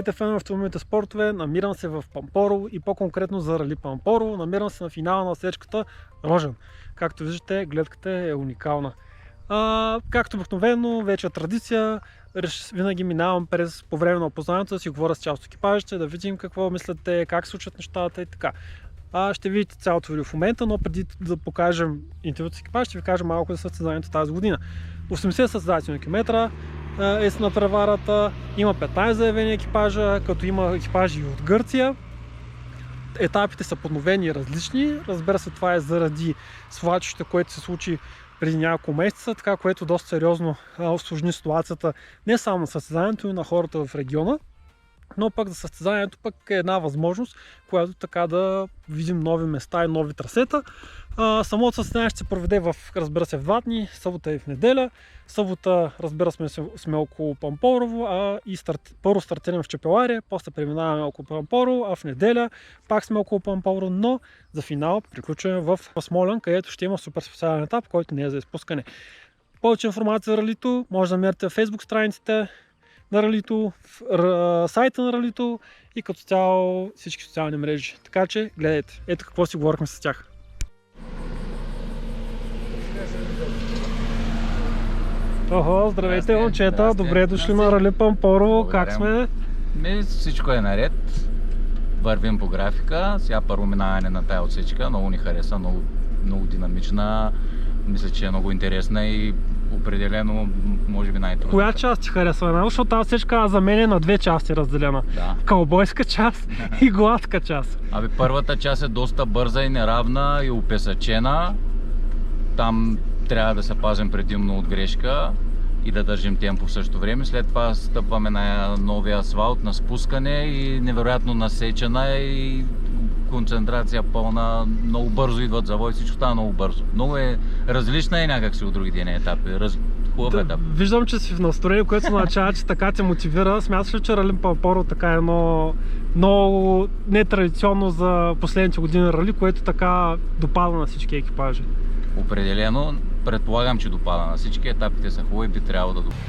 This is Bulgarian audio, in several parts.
Здравейте, фен на автомобилните спортове, намирам се в Пампорово и по-конкретно за Рали Пампорово. Намирам се на финала на сечката Рожен. Както виждате, гледката е уникална. Както обикновено, вече е традиция, винаги минавам по време на опознаването да си говоря с част от екипажите, да видим какво мислят те, как се случват нещата и така. Ще видите цялото видео в момента, но преди да покажем интервюто с екипаж, ще ви кажа малко за състезанието тази година. 80 състезателни километра е с надпреварата, има 15 заявени екипажа, като има екипажи и от Гърция. Етапите са подновени и различни, разбира се, това е заради свлачището, което се случи преди няколко месеца, така, което доста сериозно усложни ситуацията не само на състезанието, но и на хората в региона. Но пък за състезанието пък е една възможност, която така да видим нови места и нови трасета. Самото състезание ще се проведе разбира се, в 2 дни, събота и в неделя. Събота, разбира се, сме около Пампорово, първо стартираме в Чепеларе, после преминаваме около Пампорово, а в неделя пак сме около Пампорово, но за финал приключваме в Смолян, където ще има супер специален етап, който не е за изпускане. Повече информация за ралито може да намерите в Facebook страниците на ралито, сайта на ралито и като цяло всички социални мрежи. Така че гледайте. Ето какво си говорихме с тях. Охо, здравейте момчета, добре дошли на Рали Пампорово, как сме? Всичко е наред, вървим по графика, сега първо минаване на тая отсечка, много ни хареса, много динамична, мисля, че е много интересна и определено, може би най-трудната. Коя част ти харесва най-много? Защото тази сечка за мен е на 2 части разделена. Да. Каубойска част и гладка част. Първата част е доста бърза и неравна и опесачена. Там трябва да се пазим предимно от грешка и да държим темпо в същото време. След това стъпваме на новия асфалт, на спускане и невероятно насечена и концентрация пълна. Много бързо идват завой, всичко става много бързо. Много е различна и някак си от другите етапи. Хубав етап. Виждам, че си в настроение, което се означава, че така те мотивира. Смяташ ли, че Рали Пампорово така е много нетрадиционно за последните години рали, което така допада на всички екипажи? Определено, предполагам, че допада на всички. Етапите са хубави, би трябвало да допада.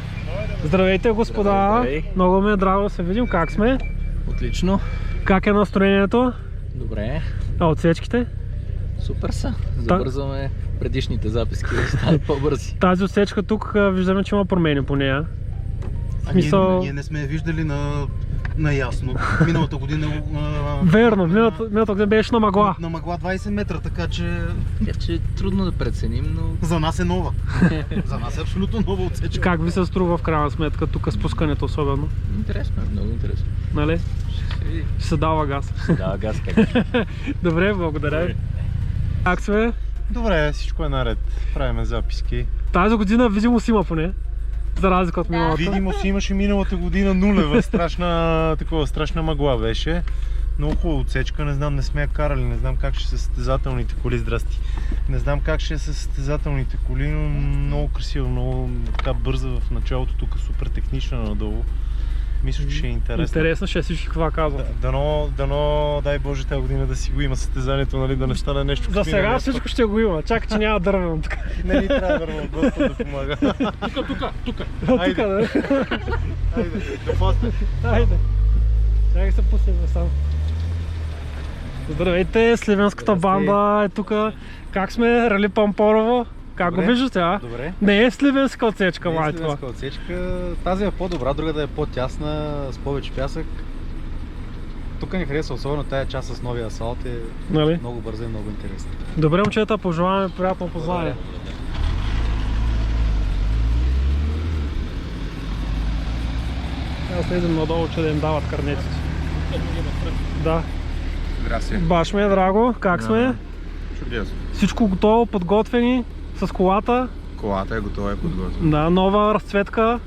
Здравейте, господа! Здравей. Много ми е драго да се видим. Как сме? Отлично. Как е настроението? Добре. А отсечките? Супер са. Забързваме предишните записки да станат по-бързи. Тази отсечка тук виждаме, че има промени по нея. Ние не сме виждали на ясно. Миналата година... Верно, миналата година беше на мъгла. На мъгла 20 метра, така че... Е трудно да преценим, но... За нас е нова. За нас е абсолютно нова отсечка. Как ви се струва в крайна сметка, тук спускането особено? Интересно, много интересно. Нали? Ще се дава газ. дава газ, така. Добре, благодаря ви. Как сме? Добре, всичко е наред. Правиме записки. Тази година видимост има поне. За разлика от миналата. Видимост имаше миналата година нулева. Страшна мъгла беше. Много хубава отсечка, не знам, не сме я карали, не знам как ще са състезателните коли. Здрасти. Не знам как ще са състезателните коли, но много красиво, много така бърза в началото, тук супер технична надолу. Мисля, че ще е интересно. Интересно ще е всички това казват. Дано, дай Боже, тази година да си го има състезанието, нали, да не стане нещо. За сега всичко ще го има, чакай, че няма дървено тук. Не ни трябва дървено, Господ да помага. Тук. Айде. Тук, да. Айде, да после. Айде. Чакай се пуснем сам. Здравейте, сливенската банда е тук. Как сме? Рали Пампорово? Как Добре. го виждате, а? Добре. Не е сливенска отсечка, Не е май това. сливенска отсечка. Тази е по-добра, другата е по-тясна, с повече пясък. Тук ни хареса особено тая част с новия асфалт, е Нали? много бърза и много интересна. Добре, момчета, пожелаваме приятно познание. Аз слезем надолу, че да им дават карнетите. Да. Здрасти. Баш ми е драго, как сме? Чудесно. Всичко готово, подготвени с колата. Колата е готова и подготвена. Да, нова разцветка,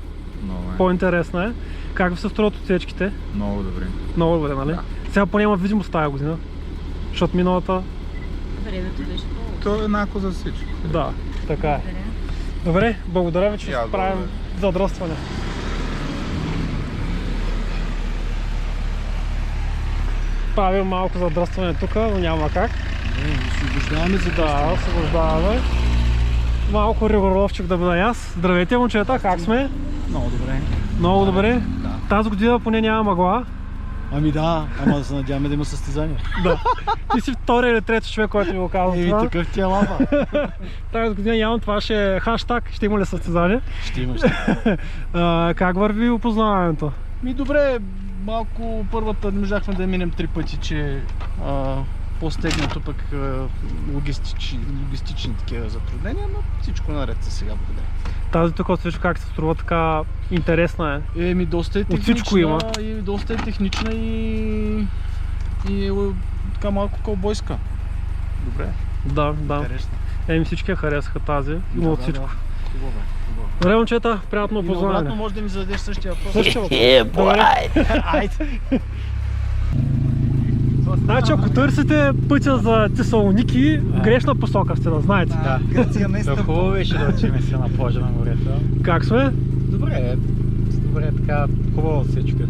Много е. по-интересна е. Как ви се строят отсечките? Много добре. Много добре, нали? Да. Сега поне има видимост тази година, защото миналата... Времето беше по-лошо. То е еднакво за всичко. Да, така е. Добре, благодаря ви, че И аз се правим благодаря. задръстване. Правим малко задръстване тук, но няма как. Освобождаваме за Да, освобождаваме. Малко регулировчик да бъда аз. Здравейте, момчета, как сме? Много добре. Много добре. Да. Тази година поне няма мъгла. Ами да, ама да се надяваме да има състезание. Да. Ти си втория или трети човек, който ми го казва това. Такъв ти е лапа. Тази година явно това ще е хаштаг, ще има ли състезание? Ще има. Как върви опознаването? Добре, малко първата не можахме да минем 3 пъти, че по-стегнато пък логистични такива затруднения, но всичко наред за сега, благодаря. Тази тук отсвечка как се струва, така интересна е. Доста е технична. От всичко има. И доста е технична и така малко кълбойска. Добре. Да. Интересно. Всички харесаха тази. Има от всичко. Хубаво. Добре, момчета, приятно опознаване. Обратно може да ми зададеш същия въпрос. Същия въпрос. Добре. Значи, ако търсите пътя за Тесалоники, грешна посока сте, да знаете. Гърция наистина. Хубаво беше да учим се на плажа на морето. Как сме? Добре, така хубава отсечка.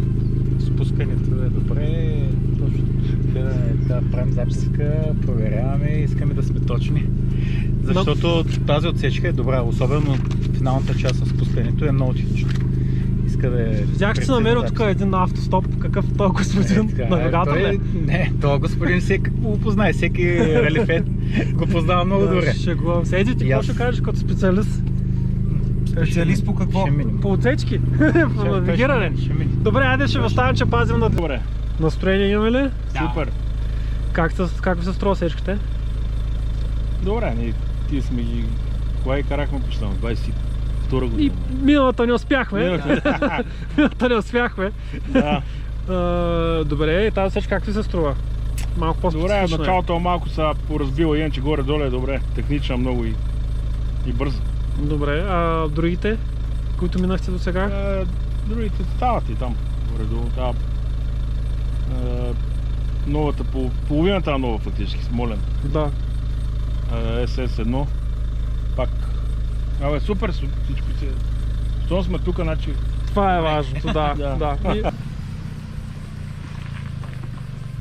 Спускането е добре, точно гледаме да правим записка, проверяваме и искаме да сме точни. Защото тази отсечка е добра, особено финалната част на спускането е много технично. Видях, че си намерил тук един автостоп, какъв той господин навигатор е? Не, този господин всеки го познае, всеки релифет го познава много добре. Шегувам се. Еди, ти какво ще кажеш като специалист? Специалист по какво? По отсечки? По навигиране? Добре, айде ще възставим, че пазим на добре. Настроение имаме ли? Супер. Как ви се струва сечките? Добре, ние сме ги... Кога и карахме почти 22 година. И миналата не успяхме. Миналата не успяхме. Да. Добре, и тази сечка как ти се струва? Малко по-специфична. Добре, началото малко са поразбила, иначе горе-долу е добре. Технична много и бърза. Добре, а другите, които минахте до сега? Другите стават и там горе-долу. Новата, половината нова фактически, Смолен. Да. SS1. Пак. Супер, всичко си. Щом сме тук, значи... Това е важното, да.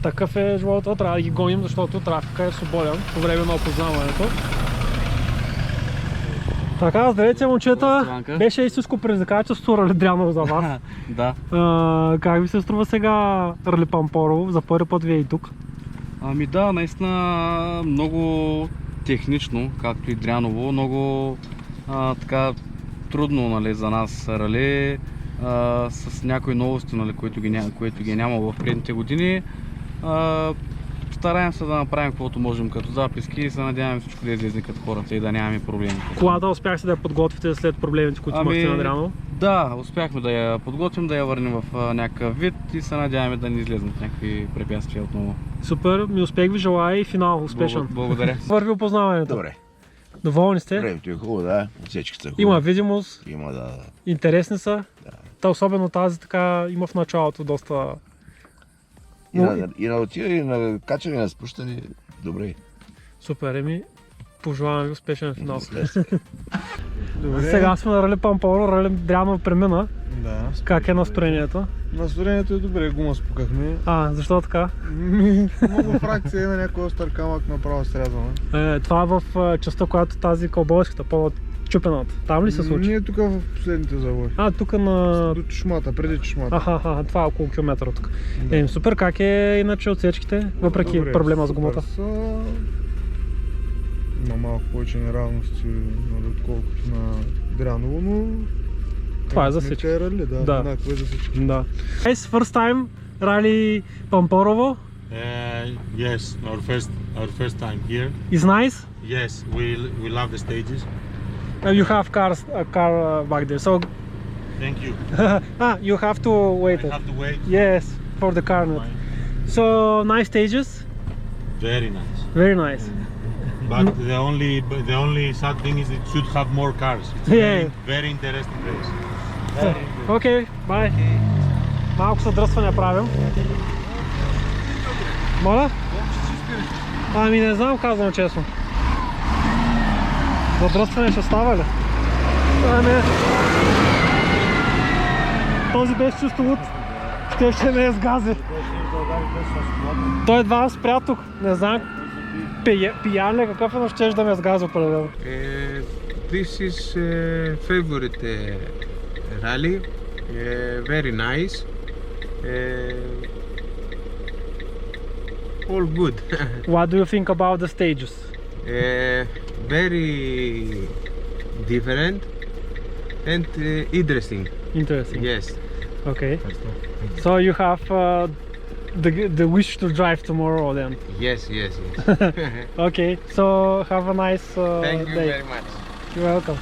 Такъв е живота, трябва да ги гоним, защото трафика е свободен по време на опознаването. Така, здравейте, момчета. Беше истинско предизвикателство Рали Дряново за вас. Да. Как ви се струва сега Рали Пампорово? За първи път вие и тук. Ами да, наистина много технично, както и Дряново, много така трудно, нали, за нас рали, с някои новости, нали, които ги няма в предните години. Стараем се да направим каквото можем като записки и се надяваме всичко да излезе като хората и да нямаме проблеми. Колата успяхте да я подготвите след проблемите, които имахте на Дряново? Да, успяхме да я подготвим, да я върнем в някакъв вид и се надяваме да не излезнат някакви препятствия отново. Супер, успех ви желая и финал успешен. Благодаря. Върви опознаването. Добре. Доволни сте? Времето е хубаво, да. Отсечката е хубава. Има видимост. Има, да. Интересни са. Да. Та особено тази така има в началото доста... И на отиване, и на качане, и на спущане. Добре. Супер, пожелавам ви успешен финал. Сега сме на Рали Пампорово, Рали Дряново премина. Да. Как е настроението? Настроението е добре, гума спукахме. Защо така? Много фракция има някой остър камък направо срязваме. Това е в частта, която тази кълбойската, по-чупената. Там ли се случи? Ние тук в последните завои. Тук на... До чешмата, преди чешмата. Това е около километър тук. Да. Супер, как е иначе отсечките, въпреки добре, проблема с гумата? Има малко повече неравности, отколкото на Дряново, но... Това е за всички. Рали, да. Еднакво е за всички. Да. First time Rally Pamporovo? Yes, our first time here. It's nice? Yes, we love the stages. You have a car back there, so... Thank you. You have to wait. I have to wait? Yes, for the car. So, nice stages? Very nice. Very nice. But the only sad thing is it should have more cars. It's very interesting race. Окей, бай. Малко съдръстване правим. Моля? Не знам, казвам честно. Задръстване ще става ли? Не. Този без чувство луд. Ще не е с гази. Той едва спря тук. Не знам. Пиян ли какъв е, но щеш да ме сгазва определено. This is favorite rally, very nice. all good. What do you think about the stages? Very different and interesting. Interesting. Yes. Okay. So you have the wish to drive tomorrow then? Yes. Okay. So have a nice Thank you day. very much. You're welcome.